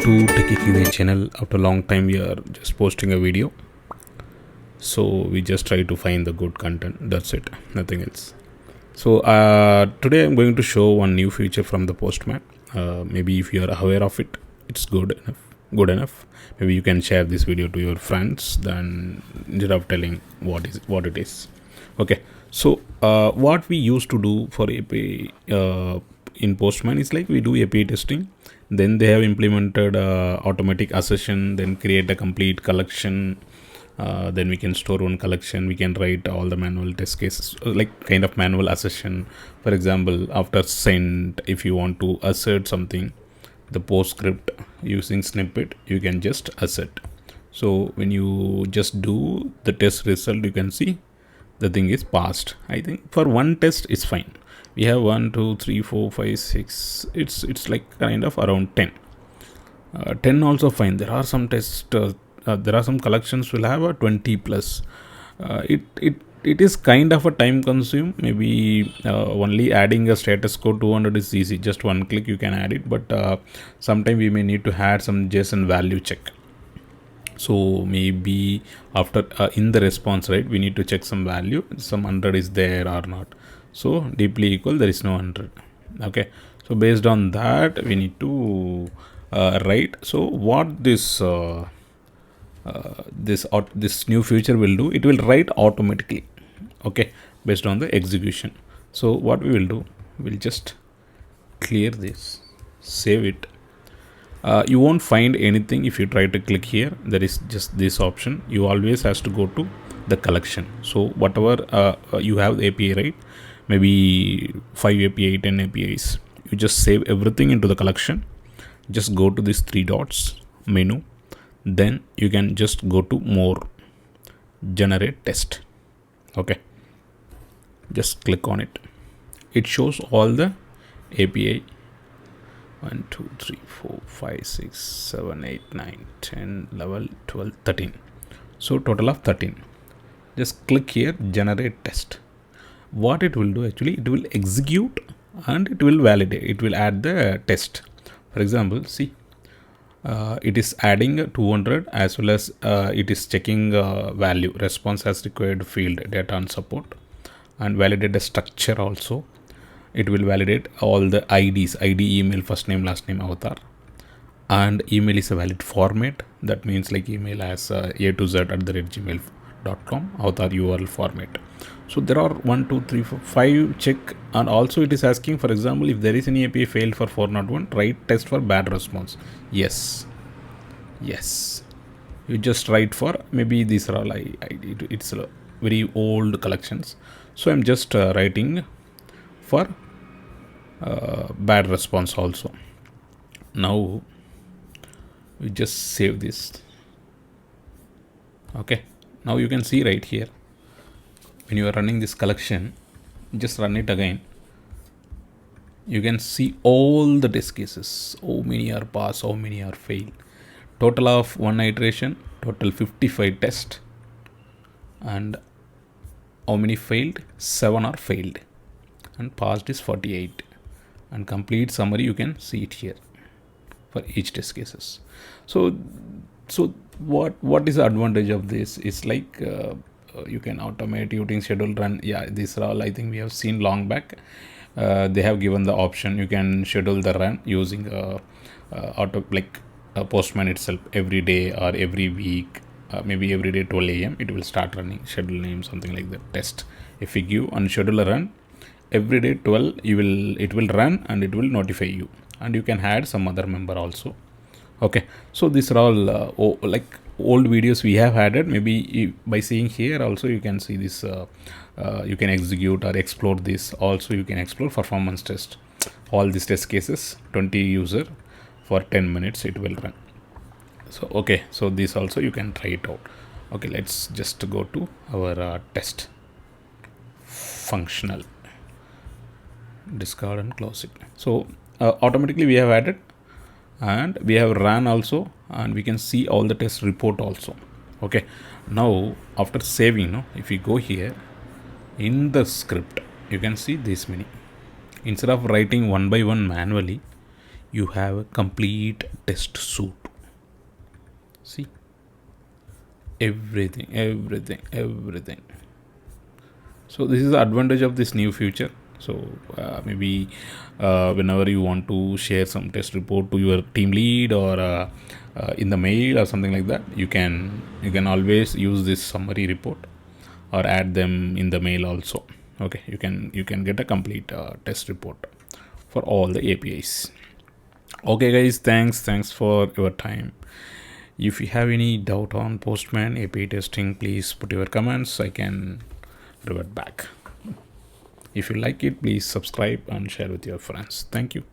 to Techie QA channel. After a long time we are just posting a video, so we just try to find the good content. That's it, nothing else. So today I'm going to show one new feature from the Postman. Maybe if you are aware of it, it's good enough. Maybe you can share this video to your friends then instead of telling what it is. Okay, so what we used to do for API in Postman is like we do API testing, then they have implemented automatic accession, then create a complete collection, then we can store one collection, we can write all the manual test cases, like kind of manual accession. For example, after send, if you want to assert something, the post script using snippet, you can just assert. So when you just do the test result, you can see the thing is passed. I think for one test it's fine. We have 1 2 3 4 5 6, it's like kind of around 10. 10 also fine. There are some tests, there are some collections will have a 20 plus. It is kind of a time consume. Maybe only adding a status code 200 is easy, just one click you can add it, but sometime we may need to add some JSON value check. So maybe after in the response, right, we need to check some value, some 100 is there or not. So deeply equal, there is no 100. Okay, so based on that we need to write. So what this new feature will do, it will write automatically, okay, based on the execution. So what we will do, we'll just clear this, save it. You won't find anything if you try to click here. There is just this option. You always has to go to the collection. So whatever you have the API, right, maybe 5 API, 10 APIs, you just save everything into the collection. Just go to these 3 dots menu, then you can just go to more, generate test. Okay, just click on it. It shows all the API 1 2 3 4 5 6 7 8 9 10 11 12 13. So total of 13. Just click here, generate test. What it will do, actually it will execute and it will validate, it will add the test. For example, see, it is adding 200 as well as it is checking value, response as required field, data and support, and validate the structure also. It will validate all the IDs, ID, email, first name, last name, avatar, and email is a valid format. That means like email as a to z @gmail.com, avatar URL format. So there are 1 2 3 4 5 check, and also it is asking, for example, if there is any API failed for 401, write test for bad response. Yes, you just write for, maybe these are all it's very old collections, so I'm just writing for bad response also. Now we just save this. Okay, now you can see right here, when you are running this collection, just run it again. You can see all the test cases, how many are passed, how many are failed. Total of one iteration, total 55 tests, and how many failed, 7 are failed, and passed is 48. And complete summary you can see it here for each test cases. So what is the advantage of this? It's like you can automate using schedule run. Yeah, these are all I think we have seen long back. They have given the option you can schedule the run using auto, like Postman itself, every day or every week, maybe every day 12 a.m. it will start running, schedule name, something like that, test. If you give and schedule a run every day 12, it will run and it will notify you, and you can add some other member also. Okay, so these are all like old videos we have added. Maybe by seeing here also you can see this, you can execute or explore this. Also you can explore performance test, all these test cases, 20 user for 10 minutes it will run. So okay, so this also you can try it out. Okay, let's just go to our test functional, discard and close it. So automatically we have added, and we have run also, and we can see all the test report also. Okay, now after saving, if you go here in the script, you can see this many. Instead of writing one by one manually, you have a complete test suite. See, everything. So this is the advantage of this new feature. So maybe whenever you want to share some test report to your team lead, or in the mail or something like that, you can always use this summary report or add them in the mail also. Okay, you can get a complete test report for all the APIs. Okay guys, thanks for your time. If you have any doubt on Postman API testing, please put your comments. I can revert back. If you like it, please subscribe and share with your friends. Thank you.